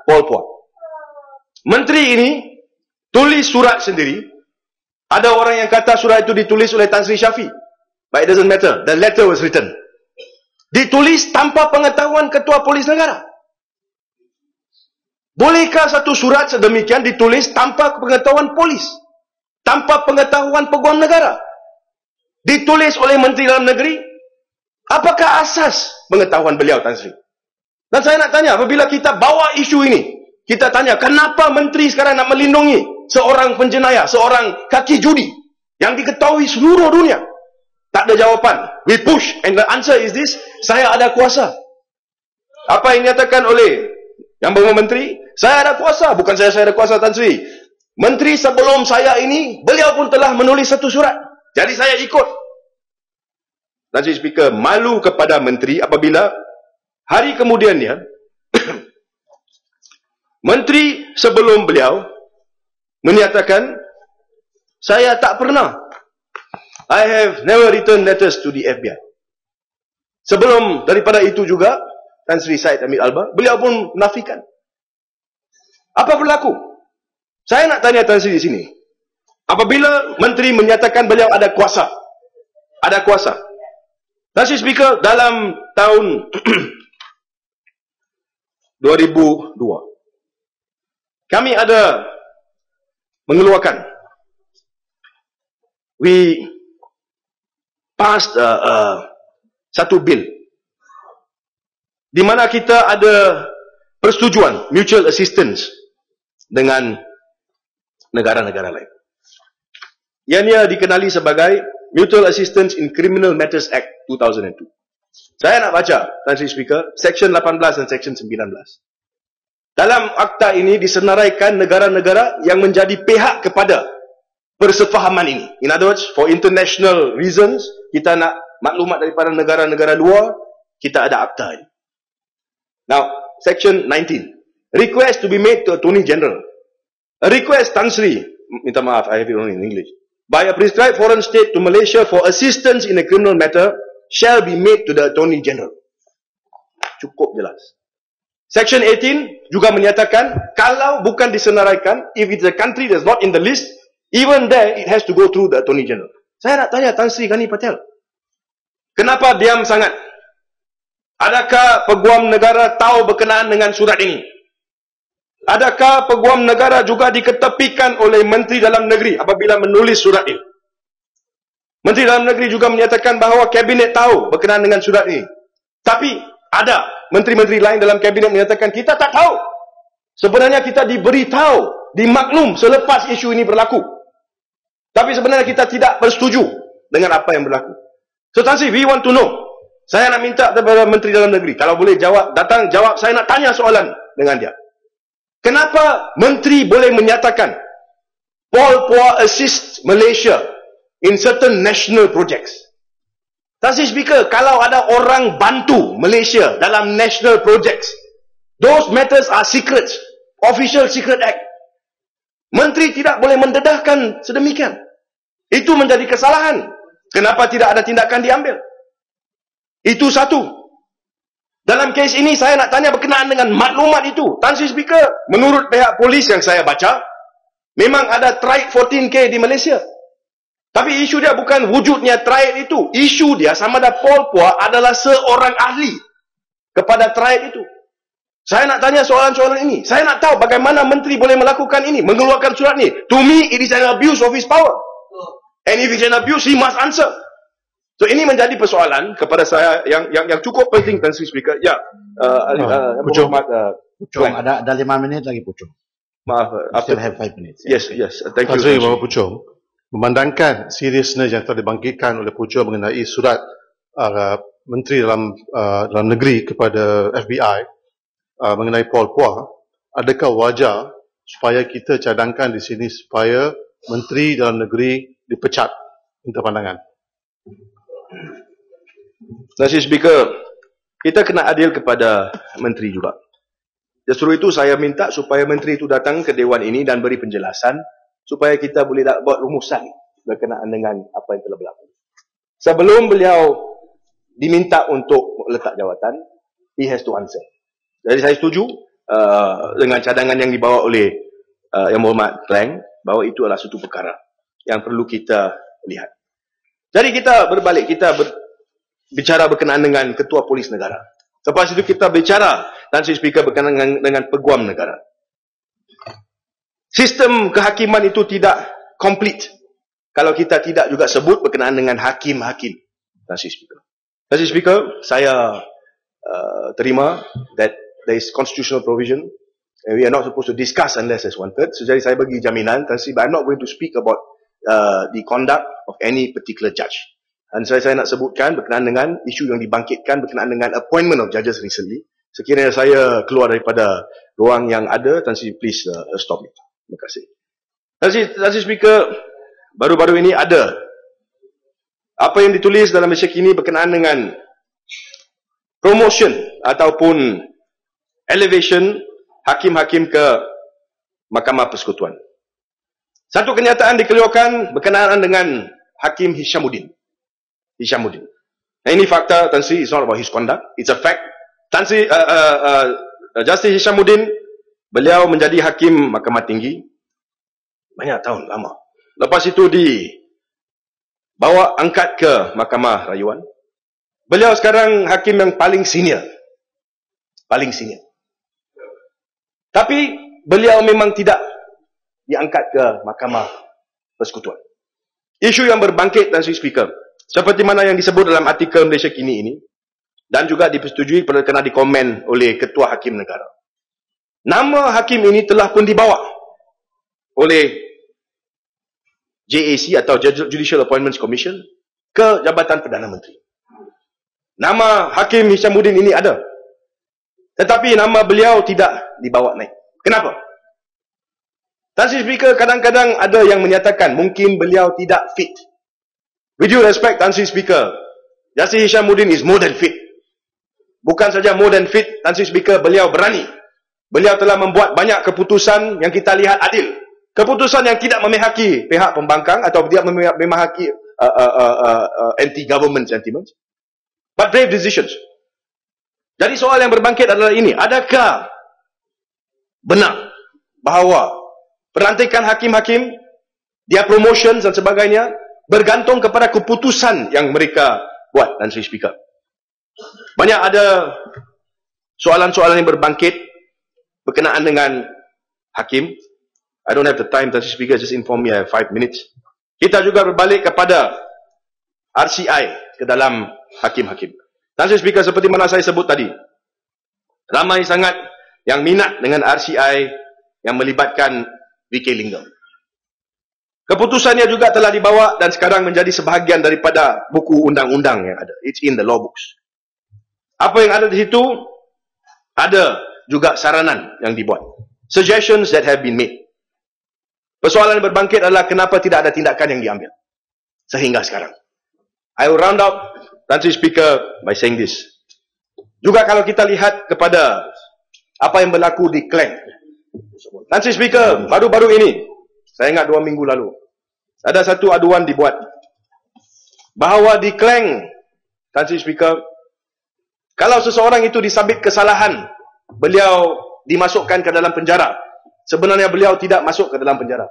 Pol Pot. Menteri ini tulis surat sendiri. Ada orang yang kata surat itu ditulis oleh Tan Sri Shafie. But it doesn't matter. The letter was written. Ditulis tanpa pengetahuan Ketua Polis Negara. Bolehkah satu surat sedemikian ditulis tanpa pengetahuan polis? Tanpa pengetahuan peguam negara? Ditulis oleh Menteri Dalam Negeri? Apakah asas pengetahuan beliau, Tan Sri? Dan saya nak tanya, apabila kita bawa isu ini, kita tanya, kenapa Menteri sekarang nak melindungi seorang penjenayah, seorang kaki judi yang diketahui seluruh dunia? Tak ada jawapan. We push. And the answer is this, saya ada kuasa. Apa yang dinyatakan oleh yang bernama Menteri? Saya ada kuasa. Bukan saya ada kuasa, Tan Sri. Menteri sebelum saya ini, beliau pun telah menulis satu surat. Jadi saya ikut. Tan Sri Speaker, malu kepada Menteri apabila hari kemudiannya, Menteri sebelum beliau menyatakan, saya tak pernah. I have never written letters to the FBI. Sebelum daripada itu juga, Tan Sri Syed Hamid Albar, beliau pun menafikan. Apa berlaku? Saya nak tanya Tan Sri di sini. Apabila Menteri menyatakan beliau ada kuasa. Ada kuasa. Tan Sri Speaker, dalam tahun 2002, kami ada mengeluarkan, we passed satu bil di mana kita ada persetujuan mutual assistance dengan negara-negara lain. Ianya dikenali sebagai Mutual Assistance in Criminal Matters Act 2002. Saya nak baca, Tan Sri Speaker, Section 18 dan Section 19. Dalam akta ini disenaraikan negara-negara yang menjadi pihak kepada persefahaman ini. In other words, for international reasons, kita nak maklumat daripada negara-negara luar, kita ada akta ini. Now, Section 19. Request to be made to Attorney General. A request, Tan Sri, minta maaf, I have it only in English, by a prescribed foreign state to Malaysia for assistance in a criminal matter shall be made to the Attorney General. Cukup jelas. Section 18 juga menyatakan, kalau bukan disenaraikan, if it's a country that's not in the list, even there it has to go through the Attorney General. Saya nak tanya Tan Sri Ghani Patel, kenapa diam sangat? Adakah peguam negara tahu berkenaan dengan surat ini? Adakah peguam negara juga diketepikan oleh Menteri Dalam Negeri apabila menulis surat ini? Menteri Dalam Negeri juga menyatakan bahawa Kabinet tahu berkenaan dengan surat ini. Tapi ada menteri-menteri lain dalam Kabinet menyatakan kita tak tahu. Sebenarnya kita diberitahu, dimaklum selepas isu ini berlaku. Tapi sebenarnya kita tidak bersetuju dengan apa yang berlaku. So Tan Sri, we want to know. Saya nak minta kepada Menteri Dalam Negeri, kalau boleh jawab, datang jawab, saya nak tanya soalan dengan dia. Kenapa Menteri boleh menyatakan Pol Pot assist Malaysia in certain national projects? Tan Sri Speaker, kalau ada orang bantu Malaysia dalam national projects, those matters are secrets, official secret act. Menteri tidak boleh mendedahkan sedemikian. Itu menjadi kesalahan. Kenapa tidak ada tindakan diambil? Itu satu. Dalam kes ini saya nak tanya berkenaan dengan maklumat itu. Tan Sri Speaker, menurut pihak polis yang saya baca, memang ada triad 14K di Malaysia. Tapi isu dia bukan wujudnya triad itu. Isu dia sama ada Pol Pot adalah seorang ahli kepada triad itu. Saya nak tanya soalan-soalan ini. Saya nak tahu bagaimana menteri boleh melakukan ini, mengeluarkan surat ini. To me, it is an abuse of his power. And if it's an abuse, he must answer. So ini menjadi persoalan kepada saya yang cukup penting, Tan Sri Speaker. Ya, Pucung, ada 5 minit lagi, Pucung. Maaf, Still have 5 minutes. Yes. Thank you. Tan Sri, Bapak Pucung, memandangkan seriousness yang telah dibangkitkan oleh Pucung mengenai surat Menteri dalam Negeri kepada FBI mengenai Pol Pot, adakah wajar supaya kita cadangkan di sini supaya Menteri Dalam Negeri dipecat? Minta pandangan. Tan Sri Speaker, kita kena adil kepada menteri juga. Justru itu saya minta supaya menteri itu datang ke Dewan ini dan beri penjelasan supaya kita boleh buat rumusan berkenaan dengan apa yang telah berlaku. Sebelum beliau diminta untuk letak jawatan, he has to answer. Jadi saya setuju, dengan cadangan yang dibawa oleh Yang Berhormat Klang, bahawa itu adalah satu perkara yang perlu kita lihat. Jadi kita berbalik, kita bicara berkenaan dengan Ketua Polis Negara. Lepas itu kita bicara, Tan Sri Speaker, berkenaan dengan Peguam Negara. Sistem kehakiman itu tidak komplit kalau kita tidak juga sebut berkenaan dengan hakim-hakim. Tan Sri Speaker. Tan Sri Speaker, saya terima that there is constitutional provision and we are not supposed to discuss unless there's wanted. So, jadi saya bagi jaminan, Tan Sri, but I'm not going to speak about the conduct of any particular judge. Dan saya nak sebutkan berkenaan dengan isu yang dibangkitkan berkenaan dengan appointment of judges recently. Sekiranya saya keluar daripada ruang yang ada, Tan Sri, please stop it. Terima kasih. Tan Sri Speaker, baru-baru ini ada apa yang ditulis dalam Malaysia Kini berkenaan dengan promotion ataupun elevation hakim-hakim ke Mahkamah Persekutuan. Satu kenyataan dikeluarkan berkenaan dengan Hakim Hishamuddin. Nah, ini fakta, Tan Sri, it's not about his conduct, it's a fact. Tan Sri, Justice Hishamuddin, beliau menjadi Hakim Mahkamah Tinggi banyak tahun lama. Lepas itu dibawa angkat ke Mahkamah Rayuan. Beliau sekarang Hakim yang paling senior. Tapi beliau memang tidak diangkat ke Mahkamah Persekutuan. Isu yang berbangkit, Tan Sri Speaker, seperti mana yang disebut dalam artikel Malaysia Kini ini, dan juga dipersetujui kena dikomen oleh Ketua Hakim Negara. Nama hakim ini telah pun dibawa oleh JAC atau Judicial Appointments Commission ke Jabatan Perdana Menteri. Nama Hakim Hishamuddin ini ada. Tetapi nama beliau tidak dibawa naik. Kenapa? Tan Sri Speaker, kadang-kadang ada yang menyatakan mungkin beliau tidak fit. With due respect, Tan Sri Speaker, Justice Hishamuddin is more than fit. Bukan saja more than fit, Tan Sri Speaker, beliau berani. Beliau telah membuat banyak keputusan yang kita lihat adil. Keputusan yang tidak memihaki pihak pembangkang atau tidak memihaki anti-government sentiments. But brave decisions. Jadi soal yang berbangkit adalah ini. Adakah benar bahawa pelantikan hakim-hakim, dia promotion dan sebagainya, bergantung kepada keputusan yang mereka buat, Tan Sri Speaker? Banyak ada soalan-soalan yang berbangkit berkenaan dengan hakim. I don't have the time, Tan Sri Speaker, just inform me I have 5 minutes. Kita juga berbalik kepada RCI ke dalam hakim-hakim. Tan Sri Speaker, seperti mana saya sebut tadi, ramai sangat yang minat dengan RCI yang melibatkan VK Lingam. Keputusannya juga telah dibawa dan sekarang menjadi sebahagian daripada buku undang-undang yang ada. It's in the law books. Apa yang ada di situ, ada juga saranan yang dibuat. Suggestions that have been made. Persoalan yang berbangkit adalah kenapa tidak ada tindakan yang diambil sehingga sekarang. I will round up, Tan Sri Speaker, by saying this. Juga kalau kita lihat kepada apa yang berlaku di Klang. Tan Sri Speaker, baru-baru ini, saya ingat 2 minggu lalu, ada satu aduan dibuat bahawa di Klang, Tan Sri Speaker, kalau seseorang itu disabit kesalahan, beliau dimasukkan ke dalam penjara. Sebenarnya beliau tidak masuk ke dalam penjara.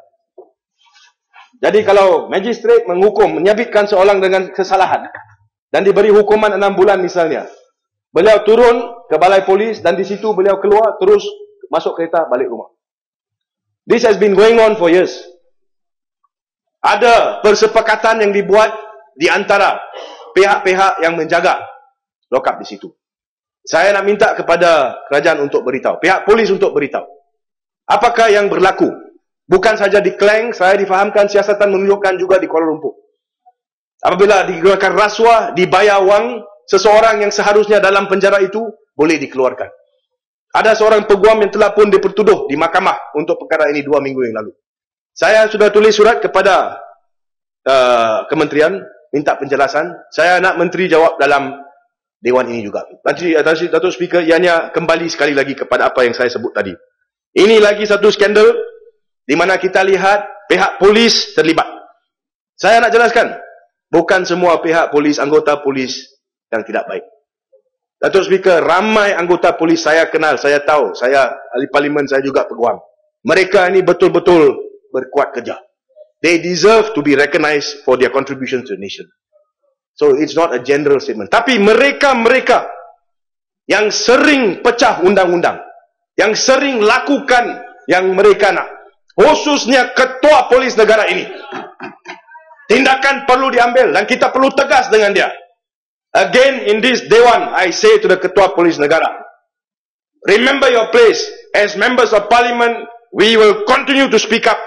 Jadi kalau magistrate menghukum, menyabitkan seorang dengan kesalahan dan diberi hukuman 6 bulan misalnya, beliau turun ke balai polis dan di situ beliau keluar terus masuk kereta balik rumah. This has been going on for years. Ada persepakatan yang dibuat di antara pihak-pihak yang menjaga lokap di situ. Saya nak minta kepada kerajaan untuk beritahu, pihak polis untuk beritahu, apakah yang berlaku. Bukan saja di Klang, saya difahamkan siasatan menunjukkan juga di Kuala Lumpur. Apabila digunakan rasuah, dibayar wang, seseorang yang seharusnya dalam penjara itu boleh dikeluarkan. Ada seorang peguam yang telah pun dipertuduh di mahkamah untuk perkara ini 2 minggu yang lalu. Saya sudah tulis surat kepada kementerian, minta penjelasan. Saya nak menteri jawab dalam Dewan ini juga. Datuk Speaker, ianya kembali sekali lagi kepada apa yang saya sebut tadi. Ini lagi satu skandal di mana kita lihat pihak polis terlibat. Saya nak jelaskan, bukan semua pihak polis, anggota polis yang tidak baik. Datuk Speaker, ramai anggota polis saya kenal, saya tahu, saya ahli parlimen, saya juga peguam. Mereka ini betul-betul berkuat kerja. They deserve to be recognized for their contribution to the nation. So it's not a general statement. Tapi mereka-mereka yang sering pecah undang-undang, yang sering lakukan yang mereka nak, khususnya ketua polis negara ini, tindakan perlu diambil dan kita perlu tegas dengan dia. Again, in this Dewan, I say to the Ketua Polis Negara, remember your place. As members of parliament, we will continue to speak up.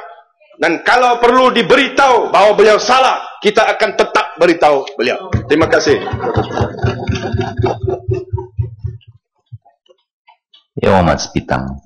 Dan kalau perlu diberitahu bahawa beliau salah, kita akan tetap beritahu beliau. Terima kasih. Yang Amat Sepitang.